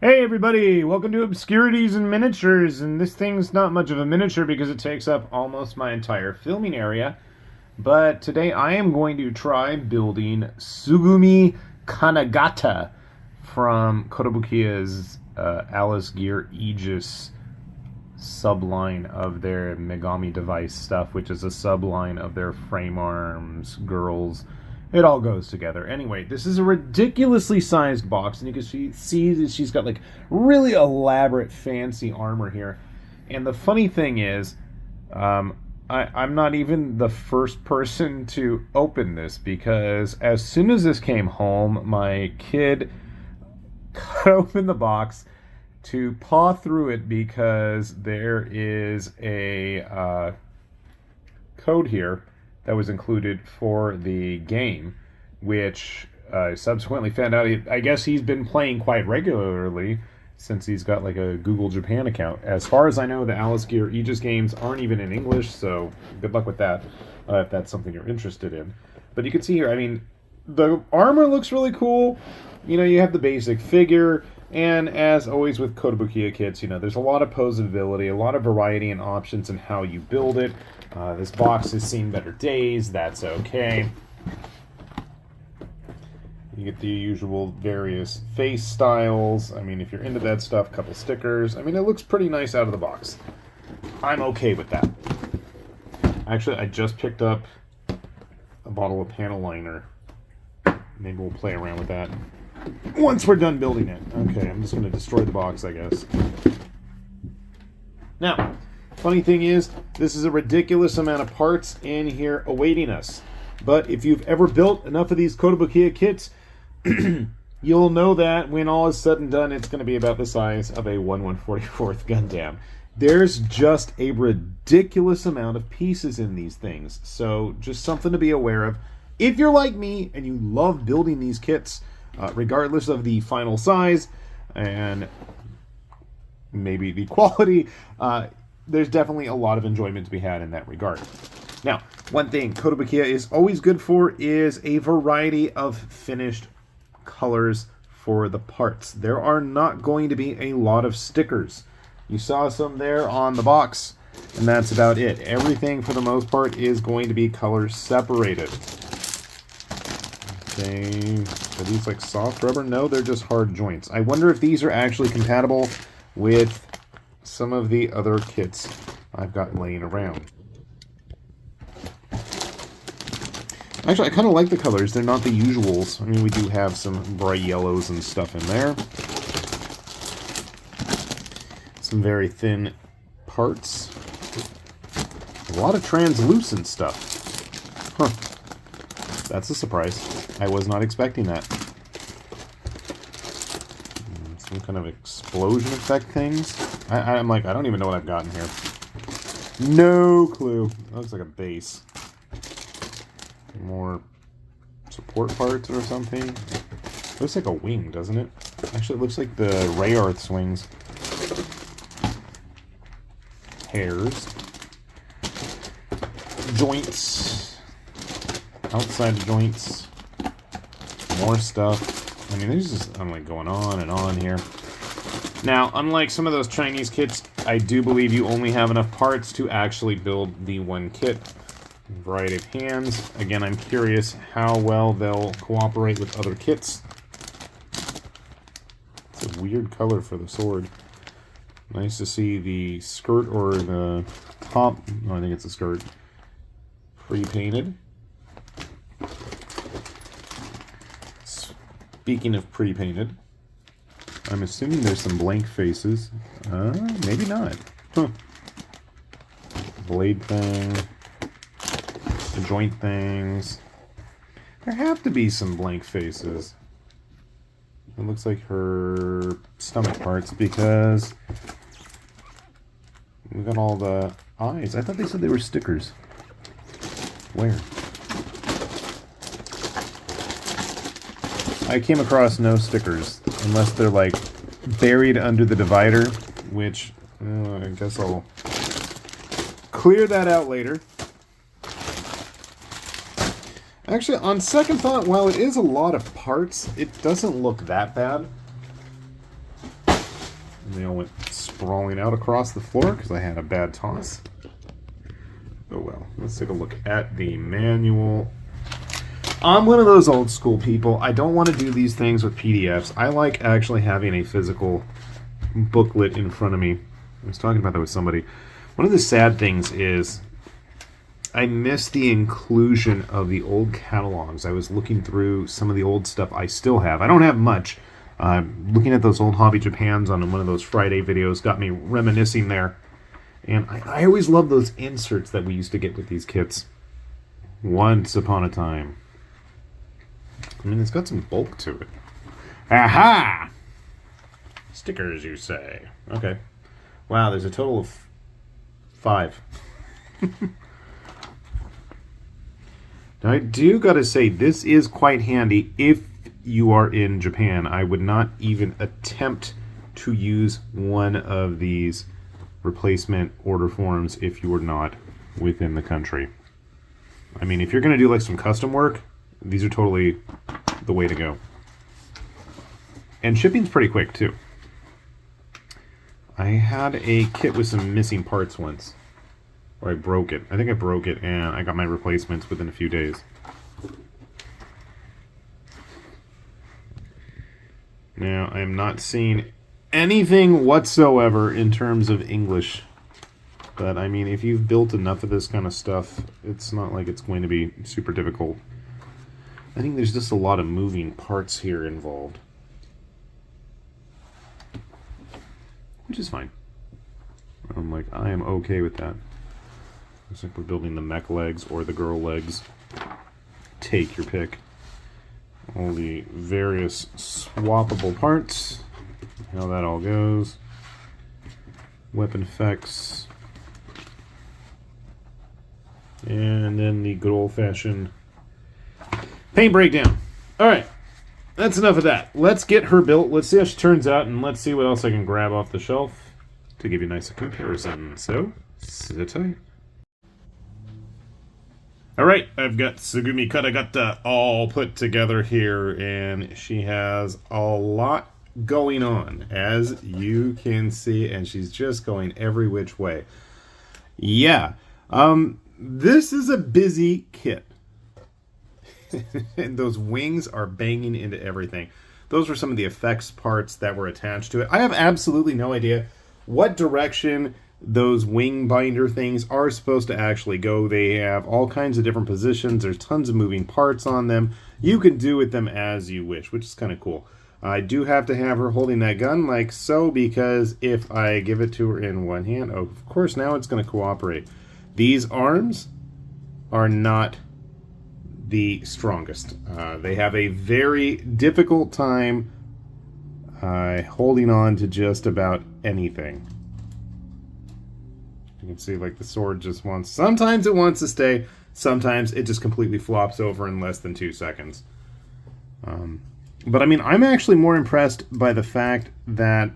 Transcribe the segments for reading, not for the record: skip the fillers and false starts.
Hey everybody, welcome to Obscurities and Miniatures, and this thing's not much of a miniature because it takes up almost my entire filming area, but today I am going to try building Sugumi Kanagata from Kotobukiya's Alice Gear Aegis subline of their Megami device stuff, which is a subline of their frame arms, girls. It all goes together. Anyway, this is a ridiculously sized box, and you can see that she's got like really elaborate, fancy armor here. And the funny thing is, I'm not even the first person to open this, because as soon as this came home, my kid cut open the box to paw through it because there is a code here that was included for the game, which I subsequently found out, I guess he's been playing quite regularly since he's got like a Google Japan account. As far as I know, the Alice Gear Aegis games aren't even in English, so good luck with that, if that's something you're interested in. But you can see here, I mean, the armor looks really cool. You know, you have the basic figure, and as always with Kotobukiya kits, you know, there's a lot of posability, a lot of variety and options in how you build it. This box has seen better days, that's okay. You get the usual various face styles. I mean, if you're into that stuff, a couple stickers. I mean, it looks pretty nice out of the box. I'm okay with that. Actually, I just picked up a bottle of panel liner. Maybe we'll play around with that once we're done building it. Okay, I'm just going to destroy the box, I guess. Now, funny thing is, this is a ridiculous amount of parts in here awaiting us. But if you've ever built enough of these Kotobukiya kits, you'll know that when all is said and done, it's going to be about the size of a 1/144th Gundam. There's just a ridiculous amount of pieces in these things. So just something to be aware of. If you're like me and you love building these kits, regardless of the final size and maybe the quality, there's definitely a lot of enjoyment to be had in that regard. Now, one thing Kotobukiya is always good for is a variety of finished colors for the parts. There are not going to be a lot of stickers. You saw some there on the box, and that's about it. Everything, for the most part, is going to be color separated. Are these like soft rubber? No, they're just hard joints. I wonder if these are actually compatible with some of the other kits I've got laying around. Actually, I kind of like the colors. They're not the usuals. I mean, we do have some bright yellows and stuff in there. Some very thin parts. A lot of translucent stuff. Huh. That's a surprise. I was not expecting that. Some kind of explosion effect things. I'm like, I don't even know what I've got in here. No clue. That looks like a base. More support parts or something. Looks like a wing, doesn't it? Actually, it looks like the Rayorth's wings. Hairs. Joints. Outside joints. More stuff. I mean, there's just, I'm like going on and on here. Now, unlike some of those Chinese kits, I do believe you only have enough parts to actually build the one kit. Variety of hands. Again, I'm curious how well they'll cooperate with other kits. It's a weird color for the sword. Nice to see the skirt or the top. No, I think it's a skirt. Pre-painted. Speaking of pre-painted, I'm assuming there's some blank faces. Maybe not. Huh. Blade thing. The joint things. There have to be some blank faces. It looks like her stomach parts because we got all the eyes. I thought they said they were stickers. Where? I came across no stickers unless they're like buried under the divider, which I guess I'll clear that out later. Actually, on second thought, while it is a lot of parts, it doesn't look that bad. And they all went sprawling out across the floor because I had a bad toss. Oh well, let's take a look at the manual. I'm one of those old school people. I don't want to do these things with PDFs. I like actually having a physical booklet in front of me. I was talking about that with somebody. One of the sad things is I miss the inclusion of the old catalogs. I was looking through some of the old stuff I still have. I don't have much. Looking at those old Hobby Japans on one of those Friday videos got me reminiscing there. And I always loved those inserts that we used to get with these kits. Once upon a time. I mean, it's got some bulk to it. Aha! Stickers, you say. Okay. Wow, there's a total of 5. Now, I do gotta say, this is quite handy if you are in Japan. I would not even attempt to use one of these replacement order forms if you were not within the country. I mean, if you're gonna do like some custom work, these are totally the way to go. And shipping's pretty quick too. I had a kit with some missing parts once. Or I broke it. I think I broke it and I got my replacements within a few days. Now, I am not seeing anything whatsoever in terms of English. But, I mean, if you've built enough of this kind of stuff, it's not like it's going to be super difficult. I think there's just a lot of moving parts here involved. Which is fine. I am okay with that. Looks like we're building the mech legs or the girl legs. Take your pick. All the various swappable parts. How that all goes. Weapon effects. And then the good old-fashioned paint breakdown. Alright. That's enough of that. Let's get her built. Let's see how she turns out, and let's see what else I can grab off the shelf to give you a nice comparison. So, sit tight. Alright, I've got Sugumi Kanagata all put together here, and she has a lot going on, as you can see, and she's just going every which way. Yeah, this is a busy kit. And those wings are banging into everything. Those were some of the effects parts that were attached to it. I have absolutely no idea what direction those wing binder things are supposed to actually go. They have all kinds of different positions. There's tons of moving parts on them. You can do with them as you wish, which is kind of cool. I do have to have her holding that gun like so, because if I give it to her in one hand, oh, of course now it's going to cooperate. These arms are not the strongest. They have a very difficult time holding on to just about anything. You can see, like, the sword just wants... Sometimes it wants to stay. Sometimes it just completely flops over in less than 2 seconds. But, I mean, I'm actually more impressed by the fact that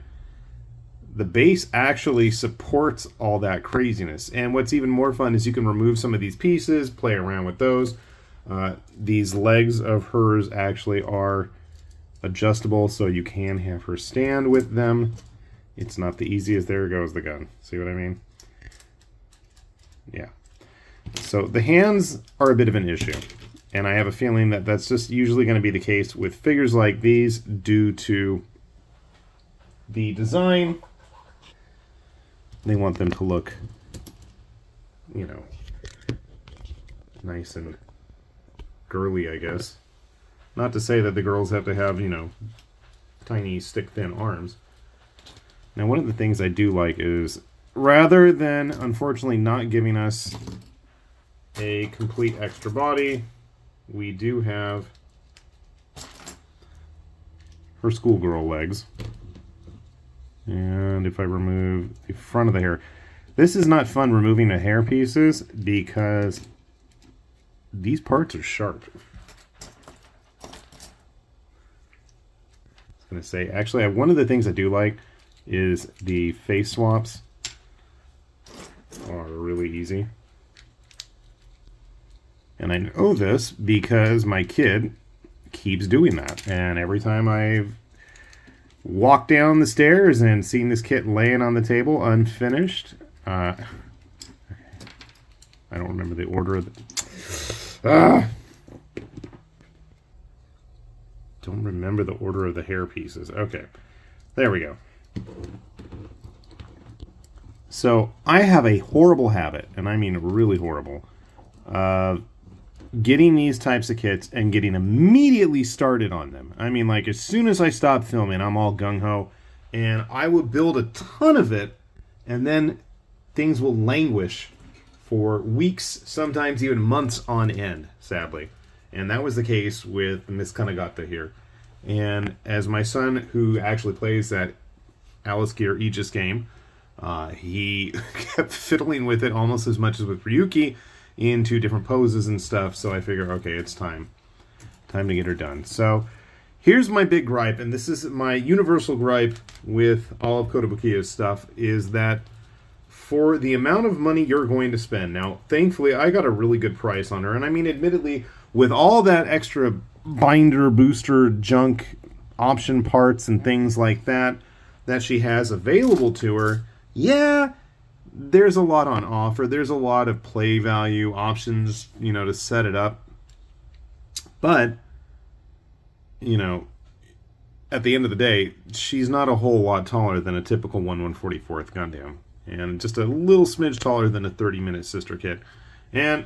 the base actually supports all that craziness. And what's even more fun is you can remove some of these pieces, play around with those. These legs of hers actually are adjustable, so you can have her stand with them. It's not the easiest. There goes the gun. See what I mean? Yeah. So the hands are a bit of an issue, and I have a feeling that that's just usually going to be the case with figures like these due to the design. They want them to look, you know, nice and girly, I guess. Not to say that the girls have to have, you know, tiny stick-thin arms. Now, one of the things I do like is, rather than, unfortunately, not giving us a complete extra body, we do have her schoolgirl legs. And if I remove the front of the hair... This is not fun removing the hair pieces because these parts are sharp. I was going to say, actually, one of the things I do like is the face swaps are really easy. And I know this because my kid keeps doing that. And every time I've walked down the stairs and seen this kit laying on the table unfinished. I don't remember the order of the... Don't remember the order of the hair pieces. Okay, there we go. So I have a horrible habit, and I mean really horrible, getting these types of kits and getting immediately started on them. I mean, like, as soon as I stop filming, I'm all gung-ho, and I will build a ton of it, and then things will languish for weeks, sometimes even months on end, sadly. And that was the case with Miss Kanagata here. And as my son, who actually plays that Alice Gear Aegis game, he kept fiddling with it almost as much as with Ryuki into different poses and stuff, so I figure, okay, it's time to get her done. So here's my big gripe, and this is my universal gripe with all of Kotobukiya's stuff, is that for the amount of money you're going to spend, now thankfully I got a really good price on her, and I mean, admittedly, with all that extra binder, booster, junk, option parts and things like that she has available to her, yeah, there's a lot on offer. There's a lot of play value options, you know, to set it up. But, you know, at the end of the day, she's not a whole lot taller than a typical 1/144th Gundam. And just a little smidge taller than a 30-minute sister kit. And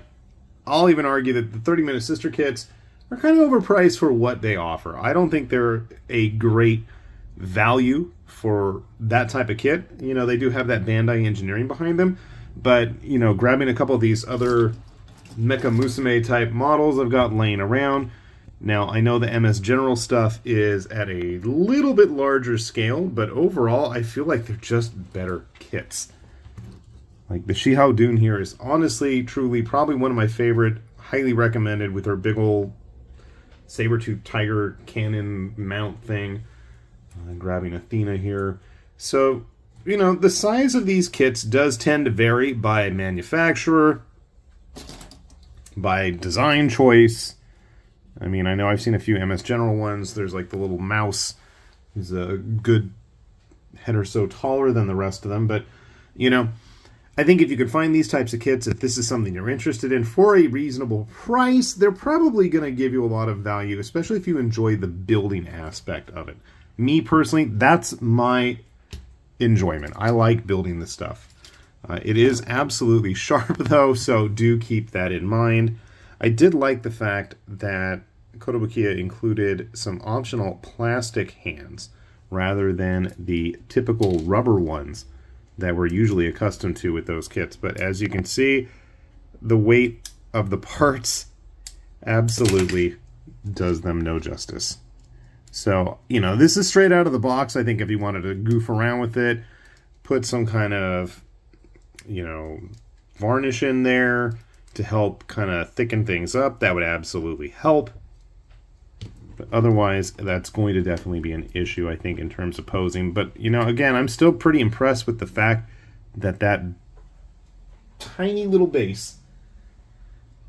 I'll even argue that the 30-minute sister kits are kind of overpriced for what they offer. I don't think they're a great value for that type of kit. You know, they do have that Bandai engineering behind them, but, you know, grabbing a couple of these other Mecha Musume type models I've got laying around. Now, I know the MS General stuff is at a little bit larger scale, but overall, I feel like they're just better kits. Like, the Shihao Dune here is honestly, truly, probably one of my favorite, highly recommended, with her big ol' saber-tooth tiger cannon mount thing. Grabbing Athena here. So, you know, the size of these kits does tend to vary by manufacturer, by design choice. I mean, I know I've seen a few MS General ones. There's like the little mouse who's a good head or so taller than the rest of them. But, you know, I think if you could find these types of kits, if this is something you're interested in for a reasonable price, they're probably going to give you a lot of value, especially if you enjoy the building aspect of it. Me personally, that's my enjoyment. I like building this stuff. It is absolutely sharp though, so do keep that in mind. I did like the fact that Kotobukiya included some optional plastic hands rather than the typical rubber ones that we're usually accustomed to with those kits. But as you can see, the weight of the parts absolutely does them no justice. So, you know, this is straight out of the box. I think if you wanted to goof around with it, put some kind of, you know, varnish in there to help kind of thicken things up, that would absolutely help. But otherwise, that's going to definitely be an issue, I think, in terms of posing. But, you know, again, I'm still pretty impressed with the fact that that tiny little base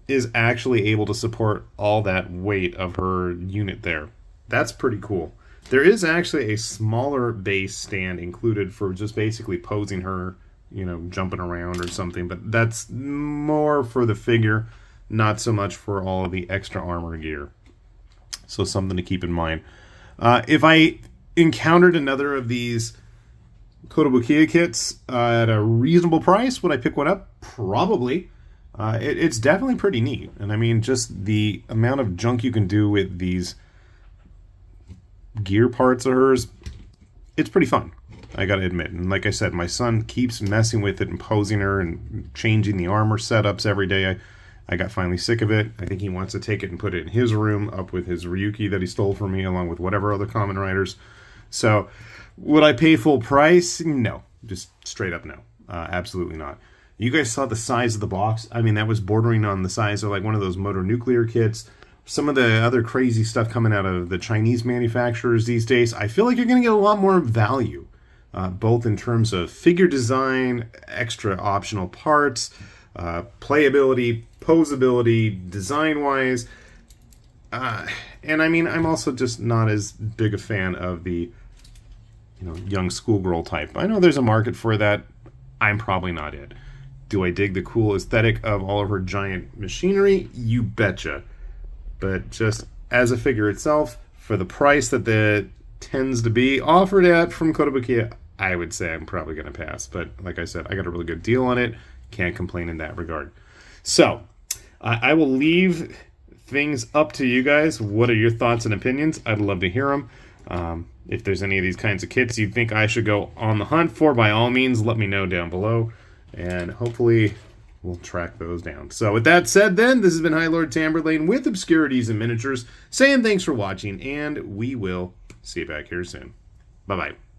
is actually able to support all that weight of her unit there. That's pretty cool. There is actually a smaller base stand included for just basically posing her, you know, jumping around or something, but that's more for the figure, not so much for all of the extra armor gear. So something to keep in mind. If I encountered another of these Kotobukiya kits at a reasonable price, would I pick one up? Probably. It's definitely pretty neat. And I mean, just the amount of junk you can do with these gear parts of hers, it's pretty fun, I gotta admit. And like I said, my son keeps messing with it and posing her and changing the armor setups every day. I got finally sick of it. I think he wants to take it and put it in his room up with his Ryuki that he stole from me, along with whatever other Kamen Riders. So would I pay full price? No, just straight up no. Absolutely not. You guys saw the size of the box. I mean, that was bordering on the size of like one of those motor nuclear kits. Some of the other crazy stuff coming out of the Chinese manufacturers these days, I feel like you're going to get a lot more value, both in terms of figure design, extra optional parts, playability, posability, design-wise. And I mean, I'm also just not as big a fan of the young schoolgirl type. I know there's a market for that. I'm probably not it. Do I dig the cool aesthetic of all of her giant machinery? You betcha. But just as a figure itself, for the price that the tends to be offered at from Kotobukiya, I would say I'm probably going to pass. But like I said, I got a really good deal on it. Can't complain in that regard. So I will leave things up to you guys. What are your thoughts and opinions? I'd love to hear them. If there's any of these kinds of kits you think I should go on the hunt for, by all means, let me know down below. And hopefully we'll track those down. So with that said then, this has been High Lord Tamberlane with Obscurities and Miniatures, saying thanks for watching, and we will see you back here soon. Bye-bye.